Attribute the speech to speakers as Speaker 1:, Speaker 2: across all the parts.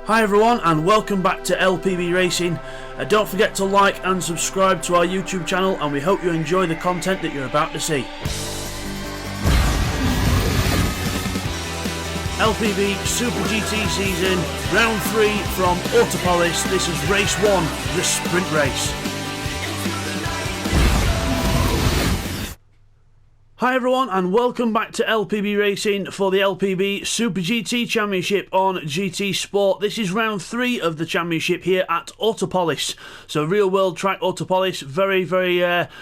Speaker 1: Hi everyone and welcome back to LPB Racing. Don't forget to like and subscribe to our YouTube channel, and we hope you enjoy the content that you're about to see. LPB Super GT season, round 3 from Autopolis. This is race 1, the sprint race. Hi everyone and welcome back to LPB Racing for the LPB Super GT Championship on GT Sport. This is round 3 of the championship here at Autopolis. So real world track Autopolis, very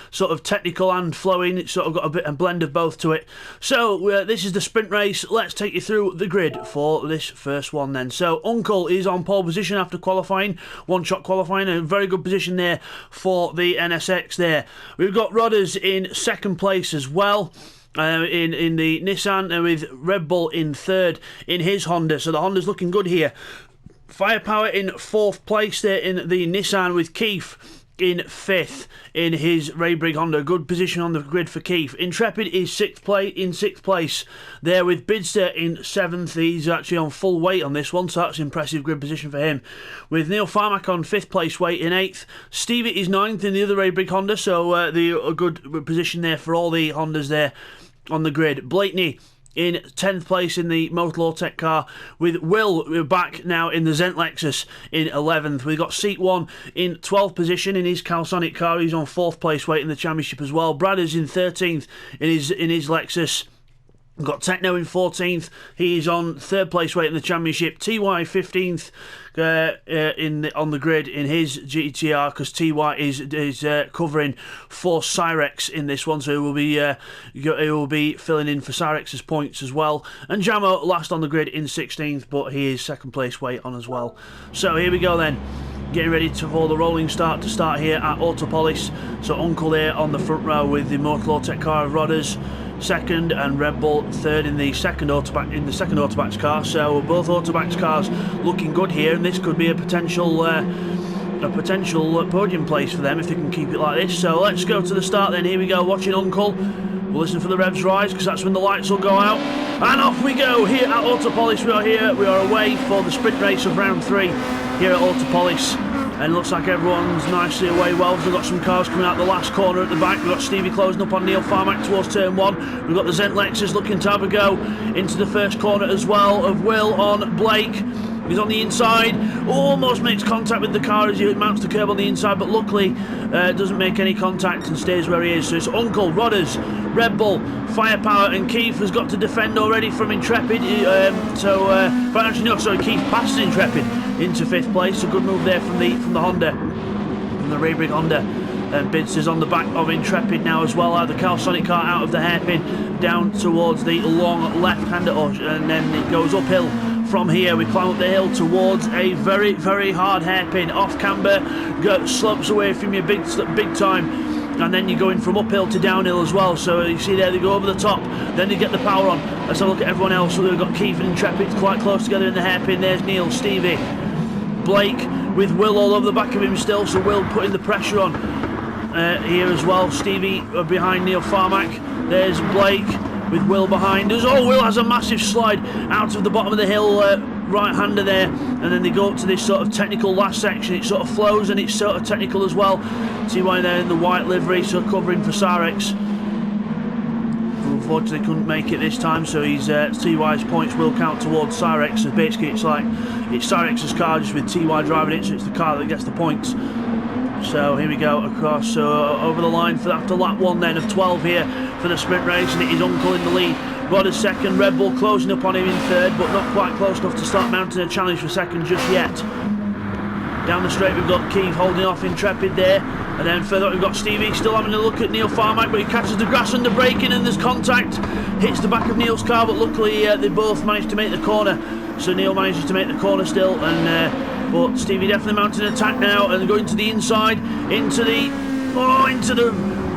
Speaker 1: sort of technical and flowing. It's sort of got a bit of blend of both to it. So this is the sprint race. Let's take you through the grid for this first one then. So Uncle is on pole position after qualifying, one-shot qualifying, a very good position there for the NSX there. We've got Rodders in second place as well. In the Nissan, with Red Bull in third in his Honda. So the Honda's looking good here. Firepower in fourth place there in the Nissan, with Keith in fifth in his Ray Brigg Honda. Good position on the grid for Keith. Intrepid is sixth place there, with Bidster in seventh. He's actually on full weight on this one, so that's an impressive grid position for him. With Neil Farmack on fifth place weight in eighth. Stevie is ninth in the other Ray Brigg Honda, so a good position there for all the Hondas there on the grid. Blakeney in 10th place in the Motor Tech car, with Will back now in the Zent Lexus in 11th. We've got Seat 1 in 12th position in his Calsonic car. He's on 4th place weight in the championship as well. Brad is in 13th in his Lexus. We've got Techno in 14th. He's on 3rd place weight in the championship. TY 15th on the grid in his GTR, because TY is covering for Cyrex in this one, so he will be filling in for Cyrex's points as well. And Jamo last on the grid in 16th, but he is 2nd place weight on as well. So here we go then. Getting ready for the rolling start to start here at Autopolis. So Uncle there on the front row with the Motor Tech car of Rodders, second, and Red Bull third in the second Autobacks car. So both Autobacks cars looking good here, and this could be a potential podium place for them if they can keep it like this. So let's go to the start then. Here we go, watching Uncle. We'll listen for the revs rise, because that's when the lights will go out. And off we go here at Autopolis. We are away for the sprint race of round 3 here at Autopolis. And it looks like everyone's nicely away well. We've got some cars coming out the last corner at the back. We've got Stevie closing up on Neil Farmack towards turn 1. We've got the Zent Lexus looking to have a go into the first corner as well, of Will on Blake. He's on the inside, almost makes contact with the car as he mounts the curb on the inside, but luckily doesn't make any contact and stays where he is. So it's Uncle, Rodders, Red Bull, Firepower, and Keith has got to defend already from Intrepid. But actually no, sorry, Keith passes Intrepid into 5th place. A good move there from the Honda, from the Ray Brigg Honda. And Bidster's on the back of Intrepid now as well. Out of the Calsonic car, out of the hairpin, down towards the long left-hander, and then it goes uphill. From here we climb up the hill towards a very hard hairpin. Off camber, slopes away from you big time, and then you're going from uphill to downhill as well. So you see there, they go over the top, then they get the power on. Let's have a look at everyone else. So we've got Keith and Intrepid quite close together in the hairpin. There's Neil, Stevie, Blake with Will all over the back of him still, so Will putting the pressure on here as well. Stevie behind Neil Farmack. There's Blake with Will behind us. Oh, Will has a massive slide out of the bottom of the hill, right-hander there, and then they go up to this sort of technical last section. It sort of flows and it's sort of technical as well. TY there in the white livery, so covering for Cyrex. Unfortunately couldn't make it this time, so he's TY's points will count towards Cyrex. So basically it's Cyrex's car just with TY driving it, so it's the car that gets the points. So here we go across, so over the line for after lap 1 then of 12 here for the sprint race, and it is Uncle in the lead. Rodders second, Red Bull closing up on him in third, but not quite close enough to start mounting a challenge for second just yet. Down the straight we've got Keith holding off Intrepid there, and then further up we've got Stevie still having a look at Neil Farmack, but he catches the grass under braking and there's contact, hits the back of Neil's car, but luckily they both managed to make the corner. So Neil manages to make the corner still, and but Stevie definitely mounting an attack now and going to the inside, into the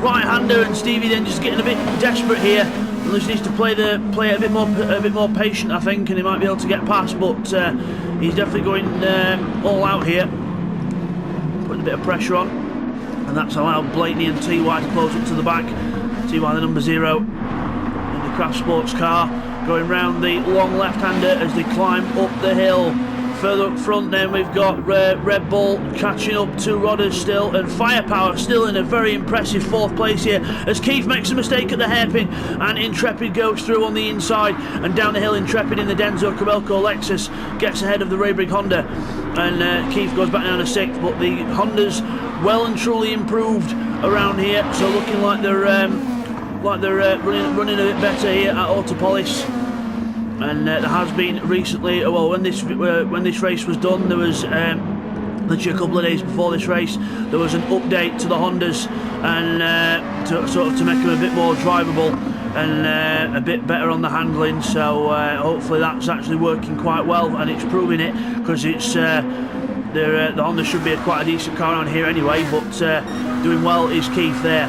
Speaker 1: right-hander, and Stevie then just getting a bit desperate here. And just needs to play it a bit more patient, I think, and he might be able to get past. But he's definitely going all out here, putting a bit of pressure on, and that's allowed Blakeney and TY to close up to the back. TY the number 0 in the Craft Sports car, going round the long left-hander as they climb up the hill Further up front then we've got Red Bull catching up to Rodders still, and Firepower still in a very impressive 4th place here as Keith makes a mistake at the hairpin and Intrepid goes through on the inside, and down the hill Intrepid in the Denso Cabelco Lexus gets ahead of the Raybrigg Honda, and Keith goes back down to 6th, but the Hondas well and truly improved around here, so looking like they're running a bit better here at Autopolis. And there has been recently, well, when this race was done, there was literally a couple of days before this race, there was an update to the Hondas, and to make them a bit more drivable and a bit better on the handling. So hopefully that's actually working quite well, and it's proving it, because it's the Honda should be quite a decent car on here anyway. But doing well is Keith there.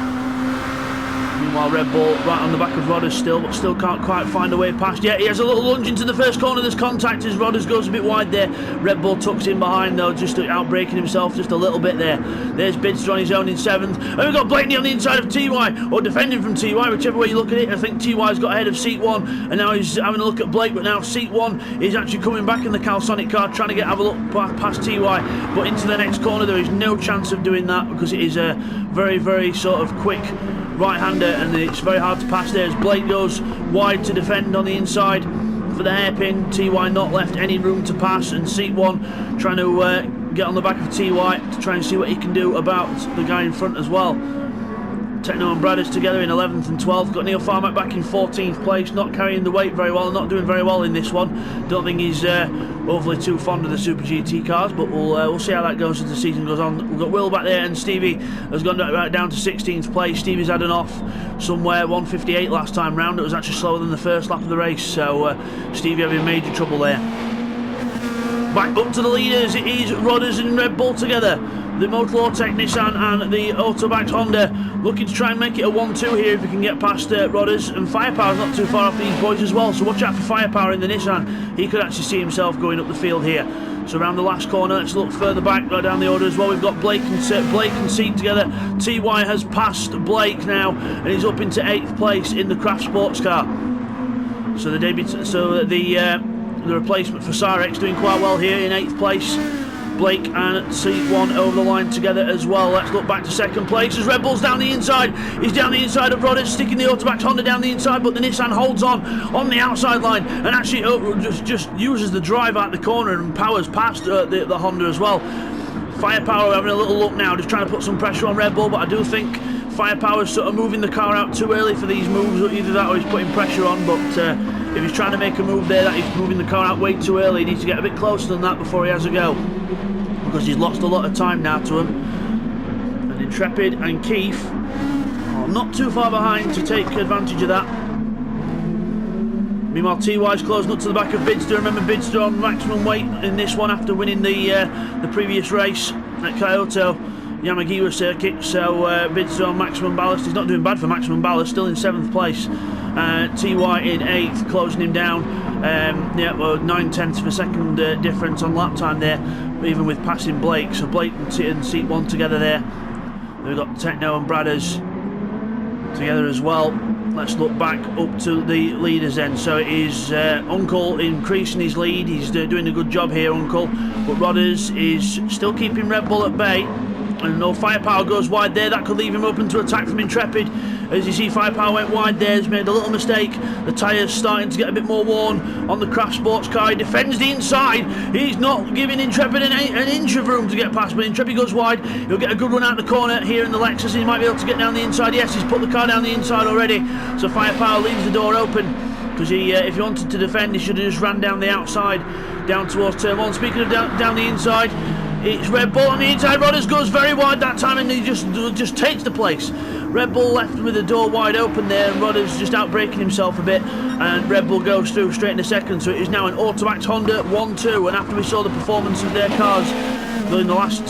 Speaker 1: Meanwhile, Red Bull right on the back of Rodders still, but still can't quite find a way past. Yeah, he has a little lunge into the first corner. There's contact as Rodders goes a bit wide there. Red Bull tucks in behind though, just outbraking himself just a little bit there. There's Bidster on his own in 7th. And we've got Blakeney on the inside of TY, or defending from TY, whichever way you look at it. I think TY's got ahead of Seat 1, and now he's having a look at Blake, but now Seat 1 is actually coming back in the Calsonic car, trying to have a look past TY, but into the next corner there is no chance of doing that, because it is a very, very sort of quick right-hander, and it's very hard to pass there as Blake goes wide to defend on the inside for the hairpin. TY not left any room to pass, and Seat 1 trying to get on the back of TY to try and see what he can do about the guy in front as well. Techno and Bradders together in 11th and 12th. Got Neil Farmack back in 14th place, not carrying the weight very well, not doing very well in this one. Don't think he's overly too fond of the Super GT cars, but we'll see how that goes as the season goes on. We've got Will back there, and Stevie has gone right down to 16th place. Stevie's had an off somewhere, 158 last time round. It was actually slower than the first lap of the race, so Stevie having major trouble there. Back up to the leaders, it is Rodders and Red Bull together. The Motor-Tech Nissan and the Autobax Honda looking to try and make it a 1-2 here if we can get past Rodders, and Firepower's not too far off these boys as well, so watch out for Firepower in the Nissan. He could actually see himself going up the field here. So around the last corner, let's look further back, right down the order as well. We've got Blake and Seat together. TY has passed Blake now, and he's up into 8th place in the Craft Sports car. So the replacement for Sarex doing quite well here in 8th place. Blake and Seat 1 over the line together as well. Let's look back to 2nd place as Red Bull's down the inside. He's down the inside of Rodders, sticking the Autobax Honda down the inside, but the Nissan holds on the outside line, and actually just uses the drive out the corner and powers past the Honda as well. Firepower having a little look now, just trying to put some pressure on Red Bull, but I do think Firepower's sort of moving the car out too early for these moves, or either that or he's putting pressure on, but if he's trying to make a move there, that he's moving the car out way too early. He needs to get a bit closer than that before he has a go, because he's lost a lot of time now to him. And Intrepid and Keith are not too far behind to take advantage of that. Meanwhile, TY's closing up to the back of Bidster. Remember, Bidster on maximum weight in this one after winning the previous race at Kyoto Yamagiwa circuit, so Bidster on maximum ballast. He's not doing bad for maximum ballast, still in 7th place. TY in 8th, closing him down. 9/10 of a second difference on lap time there, even with passing Blake. So Blake and Seat 1 together there. We've got Techno and Bradders together as well. Let's look back up to the leaders then. So it is Uncle increasing his lead. He's doing a good job here, Uncle. But Rodders is still keeping Red Bull at bay. And no, Firepower goes wide there. That could leave him open to attack from Intrepid. As you see, Firepower went wide there. He's made a little mistake. The tyres starting to get a bit more worn on the Craft Sports car. He defends the inside. He's not giving Intrepid an inch of room to get past, but Intrepid goes wide. He'll get a good run out the corner here in the Lexus. He might be able to get down the inside. Yes, he's put the car down the inside already. So Firepower leaves the door open, because if he wanted to defend, he should have just ran down the outside, down towards turn 1. Speaking of down the inside, it's Red Bull on the inside. Rodders goes very wide that time, and he just takes the place. Red Bull left with the door wide open there, and Rodders just outbraking himself a bit, and Red Bull goes through straight into 2nd. So it is now an Automax Honda 1-2, and after we saw the performance of their cars in the last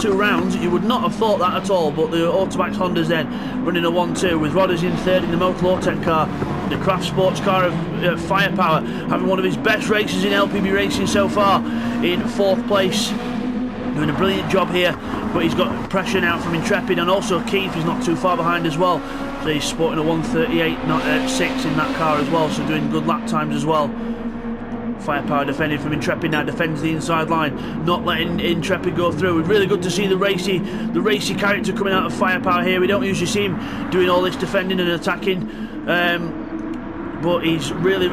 Speaker 1: two rounds, you would not have thought that at all. But the Automax Honda's then running a 1-2 with Rodders in 3rd in the Motor-Tech car, the Craft Sports car of Firepower having one of his best races in LPB Racing so far in 4th place. Doing a brilliant job here, but he's got pressure now from Intrepid, and also Keith is not too far behind as well. So he's sporting a 1:38, not 6 in that car as well, so doing good lap times as well. Firepower defending from Intrepid now, defends the inside line, not letting Intrepid go through. Really good to see the racy character coming out of Firepower here. We don't usually see him doing all this defending and attacking, but he's really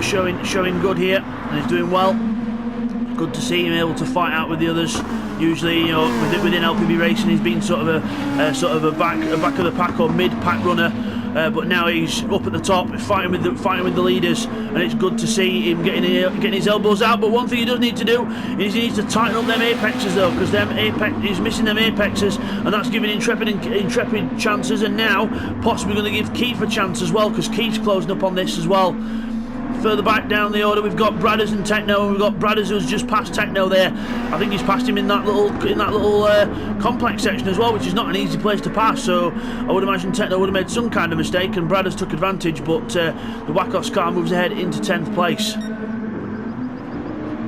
Speaker 1: showing good here, and he's doing well. Good to see him able to fight out with the others. Usually, you know, within LPB Racing, he's been sort of a back of the pack or mid pack runner. But now he's up at the top, fighting with the leaders, and it's good to see him getting his elbows out. But one thing he does need to do is he needs to tighten up them apexes though, because he's missing them apexes, and that's giving Intrepid chances, and now possibly going to give Keith a chance as well, because Keith's closing up on this as well. Further back down the order, we've got Bradders and Techno, and we've got Bradders who's just passed Techno there. I think he's passed him in that little complex section as well, which is not an easy place to pass. So I would imagine Techno would have made some kind of mistake, and Bradders took advantage. But the Wackos car moves ahead into 10th place.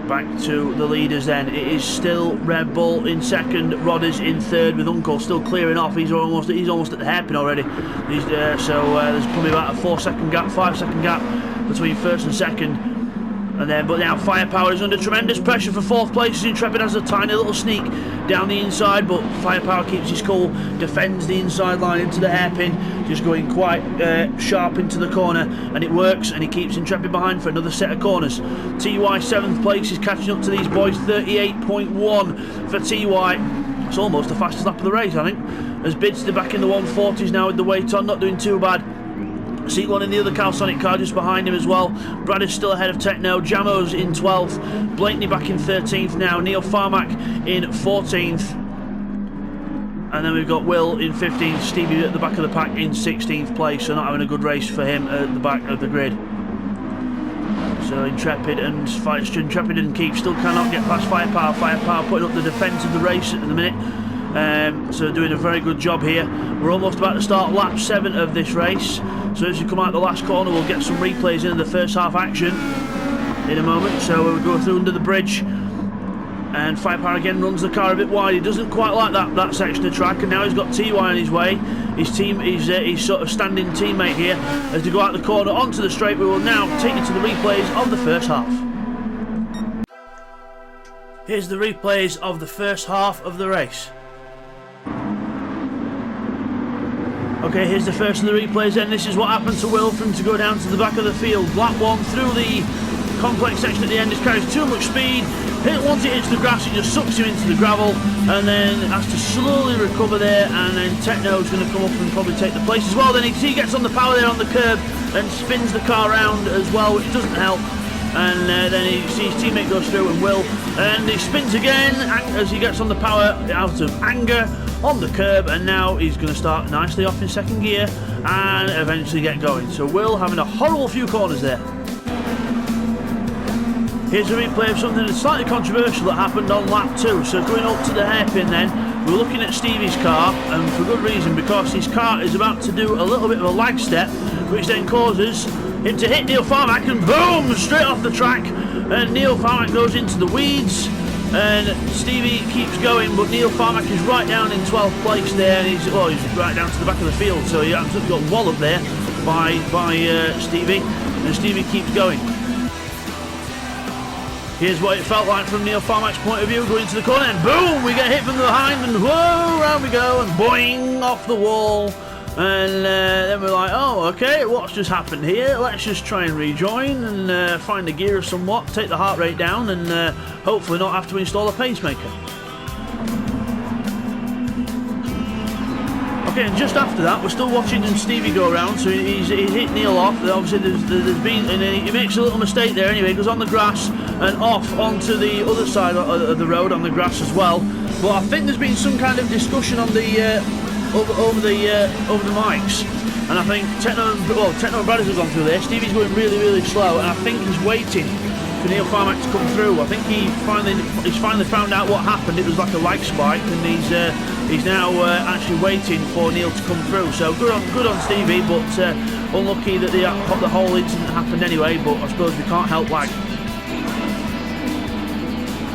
Speaker 1: Back to the leaders then. It is still Red Bull in second, Rodders in third, with Uncle still clearing off. He's almost at the hairpin already. So there's probably about a 4-second gap, 5-second gap between first and second, but now Firepower is under tremendous pressure for 4th place. Intrepid has a tiny little sneak down the inside, but Firepower keeps his cool, defends the inside line into the hairpin, just going quite sharp into the corner, and it works, and he keeps Intrepid behind for another set of corners. TY 7th place is catching up to these boys, 38.1 for TY. It's almost the fastest lap of the race, I think, as Bids are back in the 140s now with the weight on, not doing too bad. Seat 1 in the other Calsonic car just behind him as well. Brad is still ahead of Techno. Jamo's in 12th. Blakeney back in 13th now. Neil Farmack in 14th. And then we've got Will in 15th. Stevie at the back of the pack in 16th place. So not having a good race for him at the back of the grid. So Intrepid and Keith still cannot get past Firepower. Firepower putting up the defence of the race at the minute. So doing a very good job here. We're almost about to start lap 7 of this race. So as you come out the last corner, we'll get some replays in the first half action in a moment. So we'll go through under the bridge, and Firepower again runs the car a bit wide. He doesn't quite like that section of track, and now he's got TY on his way. His sort of standing teammate here as they go out the corner onto the straight. We will now take you to the replays of the first half. Here's the replays of the first half of the race. Okay, here's the first of the replays then. This is what happened to Will for him to go down to the back of the field. Lap 1 through the complex section at the end. This carries too much speed. Once it hits the grass, it just sucks him into the gravel, and then has to slowly recover there, and then Techno's going to come up and probably take the place as well. Then he gets on the power there on the curb and spins the car around as well, which doesn't help. And then he sees his teammate goes through, and Will, and he spins again as he gets on the power out of anger on the curb, and now he's going to start nicely off in second gear and eventually get going. So Will having a horrible few corners there. Here's a replay of something that's slightly controversial that happened on lap 2. So going up to the hairpin then, we're looking at Stevie's car, and for good reason, because his car is about to do a little bit of a lag step, which then causes him to hit Neil Farmack, and boom, straight off the track, and Neil Farmack goes into the weeds. And Stevie keeps going, but Neil Farmack is right down in 12th place there, and he's right down to the back of the field, so he absolutely got walloped there by Stevie, and Stevie keeps going. Here's what it felt like from Neil Farmack's point of view, going into the corner, and boom, we get hit from behind, and whoa, round we go, and boing, off the wall. And then we're like, oh, okay, what's just happened here? Let's just try and rejoin and find the gear somewhat, take the heart rate down, and hopefully not have to install a pacemaker. Okay, and just after that, we're still watching Stevie go around, so he's hit Neil off. Obviously, there's been, and he makes a little mistake there anyway. He goes on the grass and off onto the other side of the road on the grass as well. But I think there's been some kind of discussion on the over the mics, and I think Techno and Brothers have gone through there. Stevie's going really slow, and I think he's waiting for Neil Farmack to come through. I think he's finally found out what happened. It was like a lag spike, and he's now actually waiting for Neil to come through. So good on Stevie, but unlucky that the whole incident happened anyway. But I suppose we can't help lag.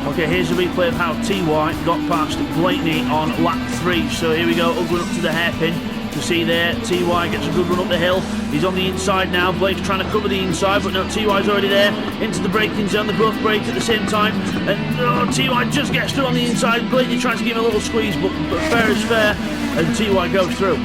Speaker 1: Okay, here's a replay of how TY got past Blakeney on lap 3. So here we go, going up to the hairpin. can see there, TY gets a good run up the hill. He's on the inside now. Blake's trying to cover the inside, but no, TY's already there. Into the braking zone. They both brake at the same time. And TY just gets through on the inside. Blake tries to give him a little squeeze, but fair is fair. And TY goes through.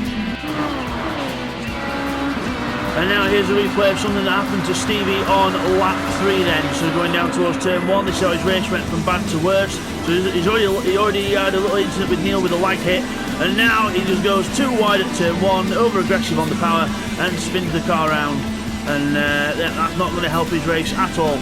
Speaker 1: And now here's a replay of something that happened to Stevie on lap 3 then. So going down towards turn 1, this is how his race went from bad to worse. So he already had a little incident with Neil with a lag hit. And now he just goes too wide at turn 1, over aggressive on the power and spins the car around. And that's not going to help his race at all.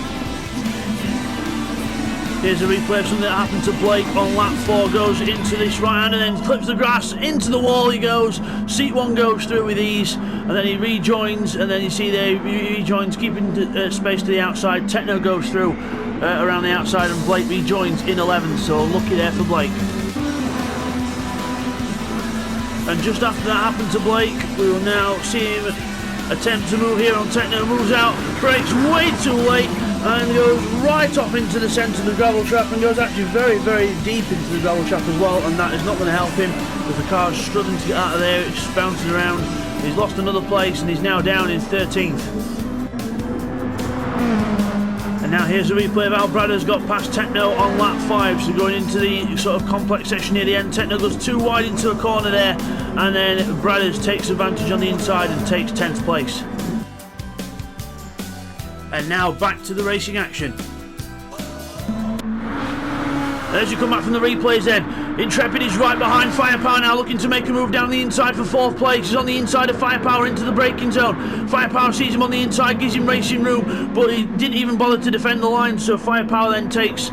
Speaker 1: Here's a replay of something that happened to Blake on lap 4. Goes into this right hand and then clips the grass into the wall. He goes. Seat 1 goes through with ease, and then he rejoins. And then you see there he rejoins, keeping space to the outside. Techno goes through around the outside, and Blake rejoins in 11th. So lucky there for Blake. And just after that happened to Blake, we will now see him attempt to move here on Techno. Moves out, brakes way too late, and goes right off into the centre of the gravel trap, and goes actually very, very deep into the gravel trap as well, and that is not going to help him because the car's struggling to get out of there. It's bouncing around. He's lost another place and he's now down in 13th. And now here's a replay of how Bradder's got past Techno on lap 5. So going into the sort of complex section near the end, Techno goes too wide into a corner there, and then Bradder's takes advantage on the inside and takes 10th place. And now back to the racing action. As you come back from the replays then, Intrepid is right behind Firepower now, looking to make a move down the inside for 4th place. He's on the inside of Firepower into the braking zone. Firepower sees him on the inside, gives him racing room, but he didn't even bother to defend the line, so Firepower then takes,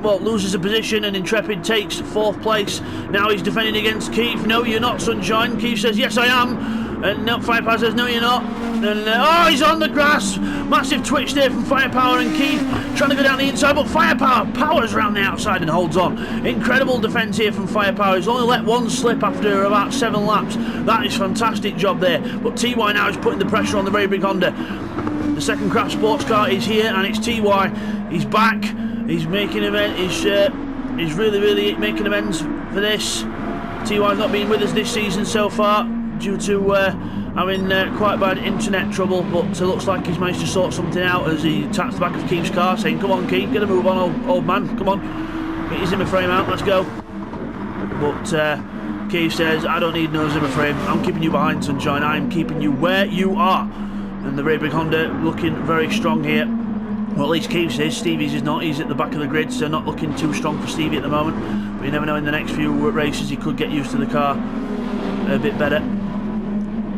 Speaker 1: loses a position, and Intrepid takes 4th place. Now he's defending against Keith. No, you're not, Sunshine. Keith says, yes, I am. And no, Firepower says, no, you're not. And he's on the grass. Massive twitch there from Firepower and Keith trying to go down the inside, but Firepower powers around the outside and holds on. Incredible defence here from Firepower. He's only let one slip after about 7 laps. That is fantastic job there. But TY now is putting the pressure on the very big Honda. The second craft sports car is here, and it's TY. He's back. He's making he's really, really making amends for this. TY's not been with us this season so far due to having quite bad internet trouble, but it looks like he's managed to sort something out as he taps the back of Keith's car, saying, come on Keith, get a move on, old man, come on, get your Zimmer frame out, let's go. But Keith says, I don't need no Zimmer frame, I'm keeping you behind, Sunshine, I'm keeping you where you are. And the Raybrick Honda looking very strong here. Well, at least Keith says. Stevie's is not. He's at the back of the grid, so not looking too strong for Stevie at the moment. But you never know, in the next few races he could get used to the car a bit better.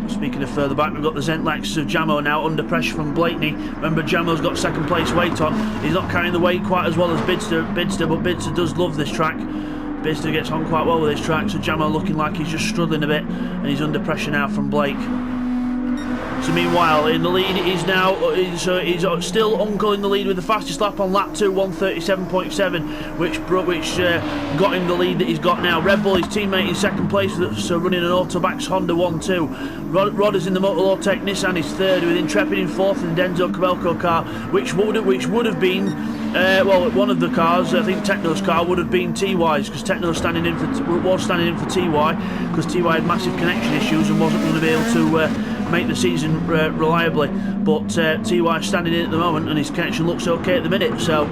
Speaker 1: Speaking of further back, we've got the Zentlexus of Jamo now under pressure from Blakeney. Remember, Jamo's got 2nd place weight on. He's not carrying the weight quite as well as Bidster, but Bidster does love this track. Bidster gets on quite well with this track, so Jamo looking like he's just struggling a bit, and he's under pressure now from Blake. So meanwhile, in the lead is now, he's still Uncle in the lead with the fastest lap on lap 2, 137.7, which got him the lead that he's got now. Red Bull, his teammate, in 2nd place, so running an Autobax Honda 1-2. Rod is in the Motorlaw Tech Nissan is 3rd, with Intrepid in 4th, and Denzo Cabelco car, which would have been, one of the cars, I think Techno's car, would have been TY's, because Techno was standing in for TY, because TY had massive connection issues and wasn't going to be able to make the season reliably, but TY standing in at the moment and his connection looks okay at the minute, so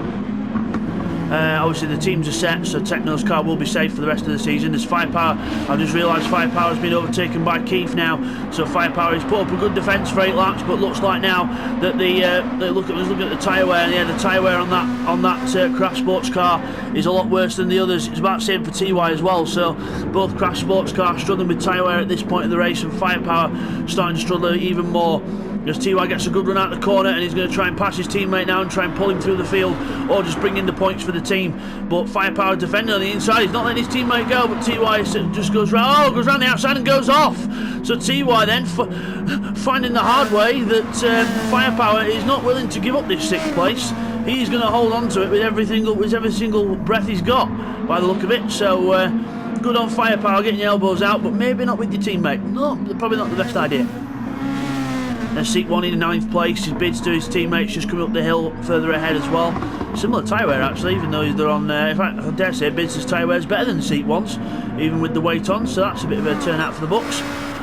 Speaker 1: obviously the teams are set, so Techno's car will be safe for the rest of the season. There's Firepower. I've just realised Firepower has been overtaken by Keith now, so Firepower has put up a good defence for 8 laps, but looks like now that let's look at the tyre wear, and yeah, the tyre wear on that Craft Sports car is a lot worse than the others. It's about the same for TY as well, so both Craft Sports cars struggling with tyre wear at this point of the race, and Firepower starting to struggle even more. As TY gets a good run out the corner, and he's going to try and pass his teammate now and try and pull him through the field, or just bring in the points for the team. But Firepower defending on the inside, he's not letting his teammate go, but TY just goes round the outside and goes off. So TY then finding the hard way that Firepower is not willing to give up this 6th place. He's going to hold on to it with every single breath he's got, by the look of it. So good on Firepower getting your elbows out, but maybe not with your teammate. No, probably not the best idea. And seat 1 in 9th place, his bids to his teammates just coming up the hill further ahead as well. Similar tyre wear actually, even though they're on, in fact I dare say Bids' tyre wear is better than seat 1's, even with the weight on, so that's a bit of a turnout for the books.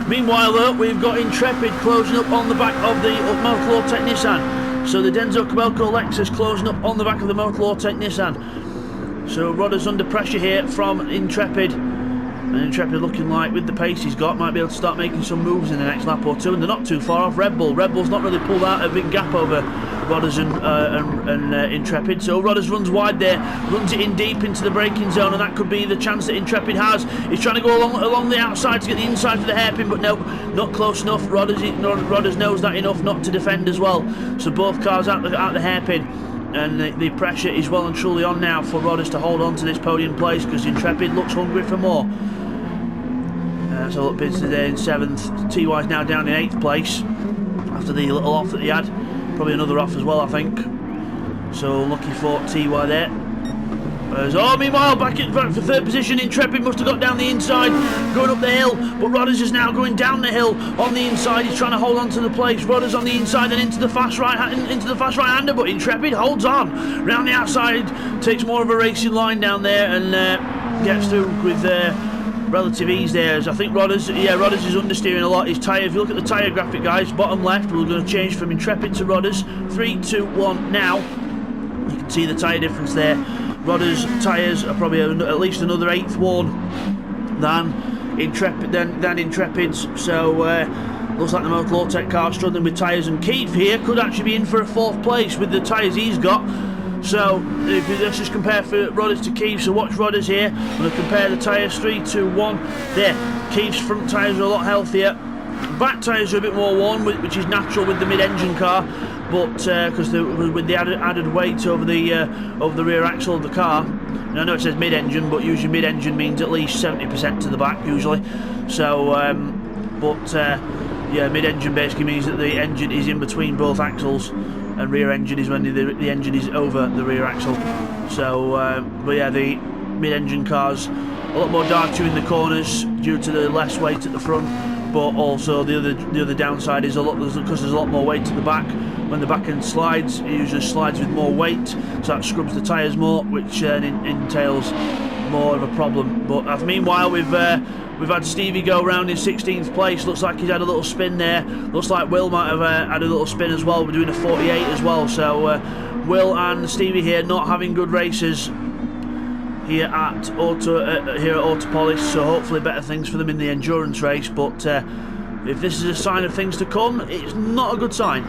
Speaker 1: Meanwhile, though, we've got Intrepid closing up on the back of the Motor Nissan. So the Denso Cabelco Lexus closing up on the back of the Motor Nissan. So Rodder's under pressure here from Intrepid. And Intrepid looking like, with the pace he's got, might be able to start making some moves in the next lap or two. And they're not too far off Red Bull. Red Bull's not really pulled out a big gap over Rodders and Intrepid. So Rodders runs wide there, runs it in deep into the braking zone, and that could be the chance that Intrepid has. He's trying to go along the outside to get the inside for the hairpin, but no, not close enough. Rodders knows that enough not to defend as well. So both cars out the hairpin. And the pressure is well and truly on now for Rodders to hold on to this podium place, because Intrepid looks hungry for more. So look, Bids today in 7th. TY's now down in 8th place after the little off that he had. Probably another off as well, I think. So lucky for TY there. Meanwhile, back for 3rd position. Intrepid must have got down the inside, going up the hill, but Rodders is now going down the hill on the inside. He's trying to hold on to the place. Rodders on the inside and into the fast right-hander, but Intrepid holds on round the outside, takes more of a racing line down there, and gets through with relative ease there. As I think Rodders is understeering a lot. His tyre, if you look at the tyre graphic, guys, bottom left, we're going to change from Intrepid to Rodders. 3, 2, 1 now. You can see the tyre difference there. Rodders' tyres are probably at least another 1/8 worn than Intrepid's. So looks like the Motor car struggling with tyres, and Keith here could actually be in for a 4th place with the tyres he's got. So let's just compare for Rodders to Keith. So watch Rodders here. I'm going to compare the tyres. 3, 2, 1. There. Keith's front tyres are a lot healthier. Back tyres are a bit more worn, which is natural with the mid-engine car, but because with the added weight over the rear axle of the car. And I know it says mid-engine, but usually mid-engine means at least 70% to the back usually. So, yeah, mid-engine basically means that the engine is in between both axles, and rear engine is when the engine is over the rear axle. So, but yeah, the mid-engine cars a lot more darker in the corners due to the less weight at the front. But also the other downside is because there's a lot more weight at the back. When the back end slides, it usually slides with more weight, so that scrubs the tyres more, which entails more of a problem. But meanwhile, we've had Stevie go around in 16th place. Looks like he's had a little spin there. Looks like Will might have had a little spin as well. We're doing a 48 as well. So Will and Stevie here not having good races here at Autopolis, so hopefully better things for them in the endurance race. But if this is a sign of things to come, it's not a good sign.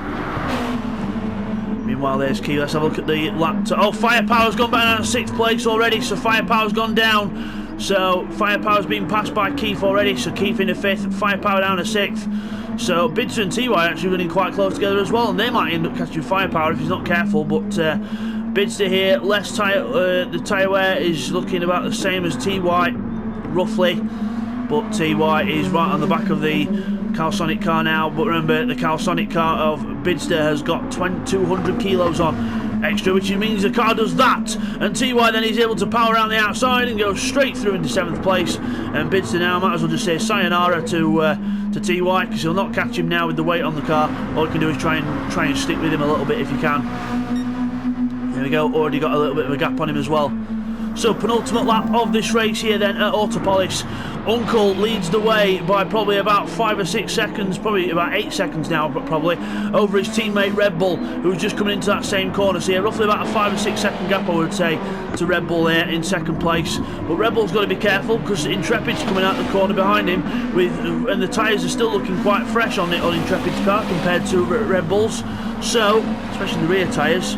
Speaker 1: Meanwhile, there's Key. Let's have a look at the lap. Oh, Firepower's gone back down to 6th place already, so Firepower's gone down. So Firepower's been passed by Keith already, so Keith in the 5th, Firepower down to 6th. So Bidster and TY actually running quite close together as well, and they might end up catching Firepower if he's not careful. But Bidster here, less tyre, the tyre wear is looking about the same as TY, roughly, but TY is right on the back of the Calsonic car now. But remember, the Calsonic car of Bidster has got 200 kilos on extra, which means the car does that, and TY then is able to power around the outside and go straight through into 7th place. And Bidster now might as well just say sayonara to TY, because he'll not catch him now with the weight on the car. All you can do is try and stick with him a little bit if you can. There we go, already got a little bit of a gap on him as well. So penultimate lap of this race here then at Autopolis. Uncle leads the way by probably about 5 or 6 seconds, probably about 8 seconds now, probably, over his teammate Red Bull, who's just coming into that same corner. So yeah, roughly about a 5 or 6 second gap, I would say, to Red Bull there in 2nd place. But Red Bull's got to be careful, because Intrepid's coming out the corner behind him, and the tyres are still looking quite fresh on Intrepid's car compared to Red Bull's. So, especially the rear tyres.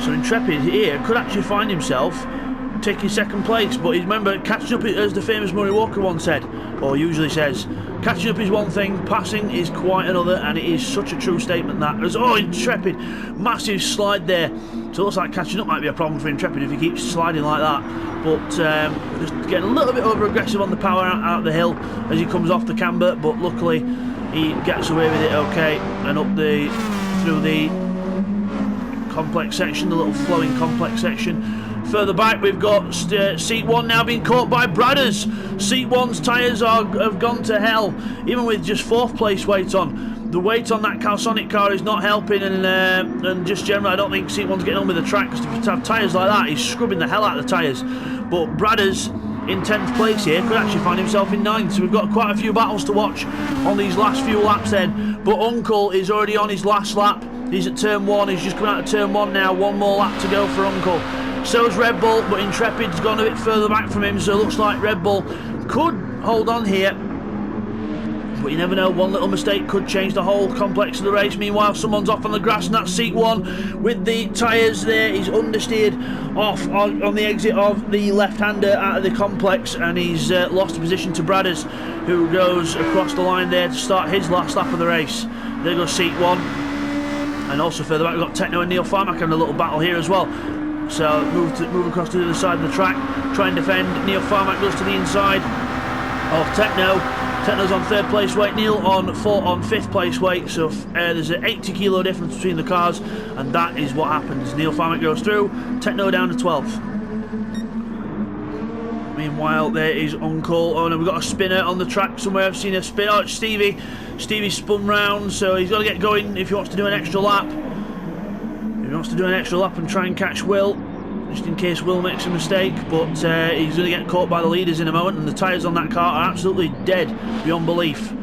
Speaker 1: So Intrepid here could actually find himself taking 2nd place, but remember, catching up, as the famous Murray Walker once said, or usually says, catching up is one thing, passing is quite another, and it is such a true statement that. Intrepid, massive slide there. So it looks like catching up might be a problem for Intrepid if he keeps sliding like that. But just getting a little bit over aggressive on the power out the hill as he comes off the camber, but luckily he gets away with it okay, and up through the complex section, the little flowing complex section. Further back we've got Seat 1 now being caught by Bradders. Seat 1's tyres have gone to hell, even with just 4th place weight on. The weight on that Calsonic car is not helping, and just generally I don't think Seat 1's getting on with the track, because to have tyres like that, he's scrubbing the hell out of the tyres. But Bradders in 10th place here could actually find himself in 9th. So we've got quite a few battles to watch on these last few laps then. But Uncle is already on his last lap. He's at turn 1. He's just coming out of turn 1 now. One more lap to go for Uncle. So is Red Bull, but Intrepid's gone a bit further back from him. So it looks like Red Bull could hold on here. But you never know, one little mistake could change the whole complex of the race. Meanwhile, someone's off on the grass, and that's seat 1 with the tyres there. He's understeered off on the exit of the left-hander out of the complex, and he's lost position to Bradders, who goes across the line there to start his last lap of the race. There goes seat 1. And also further back, we've got Techno and Neil Farmack having a little battle here as well. So move across to the other side of the track, try and defend. Neil Farmack goes to the inside of Techno. Techno's on 3rd place weight, Neil on 5th place weight, so there's an 80 kilo difference between the cars, and that is what happens. Neil Farmack goes through, Techno down to 12th. Meanwhile, there is Uncle. Oh no, we've got a spinner on the track somewhere. I've seen a spin. Oh, it's Stevie. Stevie spun round, so he's got to get going if he wants to do an extra lap. If he wants to do an extra lap and try and catch Will, just in case Will makes a mistake, but he's going to get caught by the leaders in a moment, and the tyres on that car are absolutely dead beyond belief.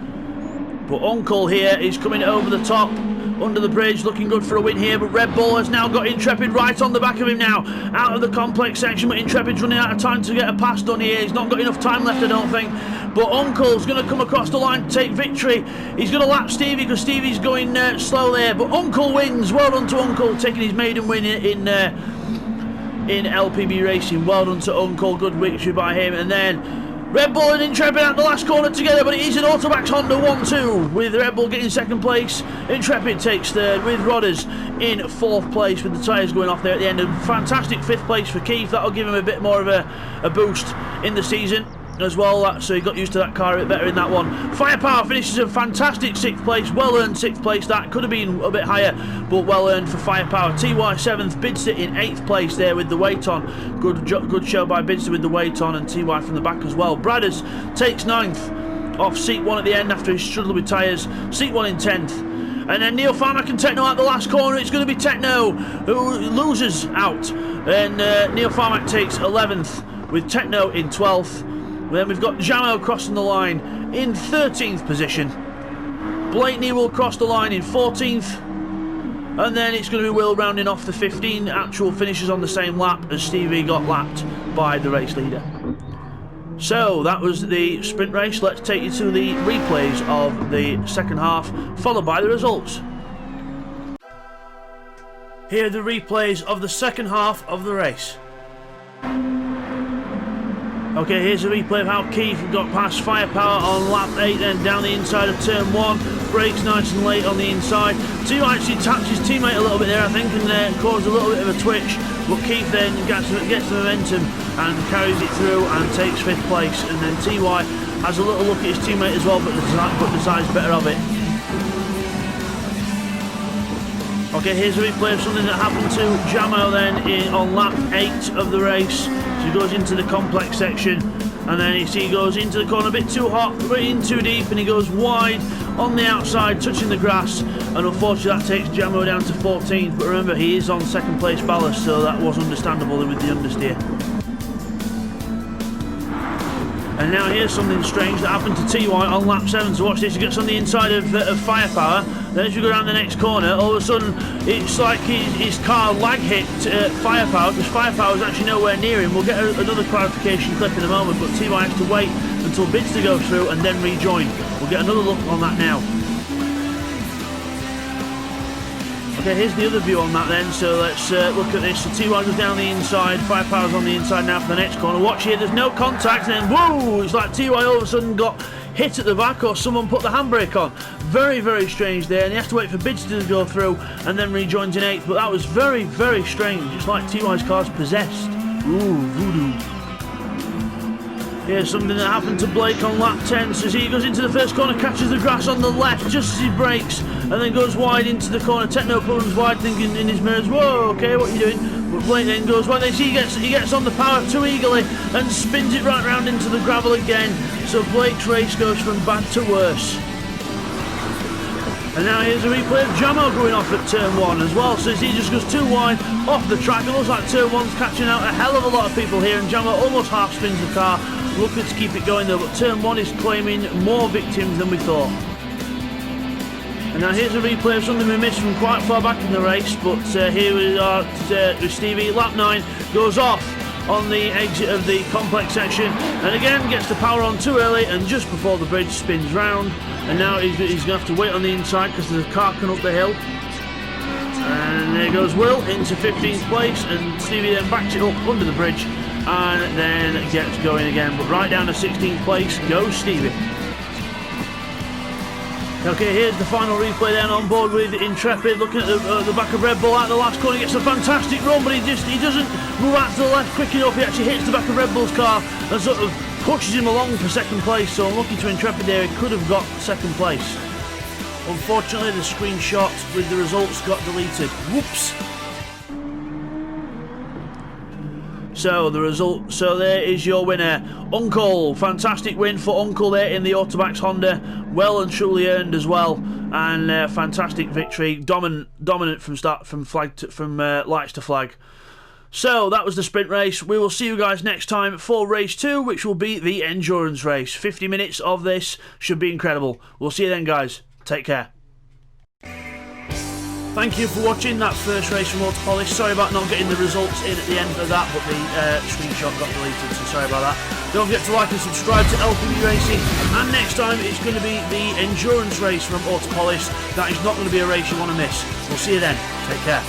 Speaker 1: But Uncle here is coming over the top, under the bridge, looking good for a win here, but Red Bull has now got Intrepid right on the back of him now, out of the complex section, but Intrepid's running out of time to get a pass done here. He's not got enough time left, I don't think, but Uncle's going to come across the line to take victory. He's going to lap Stevie, because Stevie's going slow there, but Uncle wins. Well done to Uncle, taking his maiden win in LPB Racing. Well done to Uncle, good victory by him. And then Red Bull and Intrepid at the last corner together, but it is an Automax Honda 1-2 with Red Bull getting 2nd place. Intrepid takes 3rd with Rodders in 4th place with the tyres going off there at the end. And fantastic 5th place for Keith. That'll give him a bit more of a boost in the season as well, so he got used to that car a bit better in that one. Firepower finishes a fantastic 6th place, well earned 6th place. That could have been a bit higher, but well earned for Firepower. TY 7th, Bidster in 8th place there with the weight on. Good show by Bidster with the weight on, and TY from the back as well. Bradders takes 9th off seat 1 at the end after he struggled with tyres. Seat 1 in 10th. And then Neil Farmack and Techno at the last corner. It's going to be Techno who loses out, and Neil Farmack takes 11th with Techno in 12th. Then we've got Jamo crossing the line in 13th position. Blakeney will cross the line in 14th. And then it's going to be Will rounding off the 15 actual finishes on the same lap as Stevie got lapped by the race leader. So that was the sprint race. Let's take you to the replays of the second half, followed by the results. Here are the replays of the second half of the race. Okay, here's a replay of how Keith got past Firepower on lap 8, then down the inside of turn 1, brakes nice and late on the inside. Two actually tapped his teammate a little bit there, I think, and caused a little bit of a twitch, but Keith then gets the momentum and carries it through and takes 5th place. And then TY has a little look at his teammate as well, but decides better of it. Okay, here's a replay of something that happened to Jamo then on lap 8 of the race. So he goes into the complex section, and then he goes into the corner a bit too hot, but in too deep, and he goes wide on the outside, touching the grass, and unfortunately that takes Jamo down to 14th. But remember, he is on 2nd place ballast, so that was understandable with the understeer. And now here's something strange that happened to TY on lap 7. So watch this, he gets on the inside of Firepower. Then as we go down the next corner, all of a sudden it's like his car lag hit Firepower, because Firepower was actually nowhere near him. We'll get another clarification clip in a moment, but TY has to wait until Bidster goes through and then rejoin. We'll get another look on that now. Okay, here's the other view on that then, so let's look at this. So TY goes down the inside, Firepower's on the inside now for the next corner. Watch here, there's no contact, and then whoa, it's like TY all of a sudden got hit at the back, or someone put the handbrake on. Very, very strange there, and he has to wait for Bidster to go through and then rejoins in 8th, but that was very, very strange. It's like TY's car's possessed. Ooh, voodoo. Here's something that happened to Blake on lap 10. So he goes into the first corner, catches the grass on the left just as he brakes, and then goes wide into the corner. Techno comes wide, thinking in his mirrors, whoa, okay, what are you doing? But Blake then goes wide. Then he gets on the power too eagerly and spins it right round into the gravel again. So Blake's race goes from bad to worse. And now here's a replay of Jamo going off at turn 1 as well. So he just goes too wide off the track. It looks like turn 1's catching out a hell of a lot of people here, and Jamo almost half spins the car. Looking to keep it going though, but turn 1 is claiming more victims than we thought. And now here's a replay of something we missed from quite far back in the race, but here we are with Stevie. Lap 9 goes off on the exit of the complex section, and again gets the power on too early, and just before the bridge spins round. And now he's going to have to wait on the inside because there's a car coming up the hill. And there goes Will into 15th place, and Stevie then backs it up under the bridge and then gets going again. But right down to 16th place goes Stevie. Okay, here's the final replay then on board with Intrepid, looking at the back of Red Bull at the last corner. He gets a fantastic run, but he doesn't move out to the left quick enough. He actually hits the back of Red Bull's car and sort of pushes him along for second place. So unlucky to Intrepid there, he could have got second place. Unfortunately, the screenshot with the results got deleted. Whoops. So the result, so there is your winner, Uncle. Fantastic win for Uncle there in the Automax Honda, well and truly earned as well, and fantastic victory, dominant from lights to flag. So that was the sprint race. We will see you guys next time for race 2, which will be the endurance race. 50 minutes of this should be incredible. We'll see you then, guys. Take care. Thank you for watching that first race from Autopolis. Sorry about not getting the results in at the end of that, but the screenshot got deleted, so sorry about that. Don't forget to like and subscribe to LPB Racing, and next time it's going to be the endurance race from Autopolis. That is not going to be a race you want to miss. We'll see you then. Take care.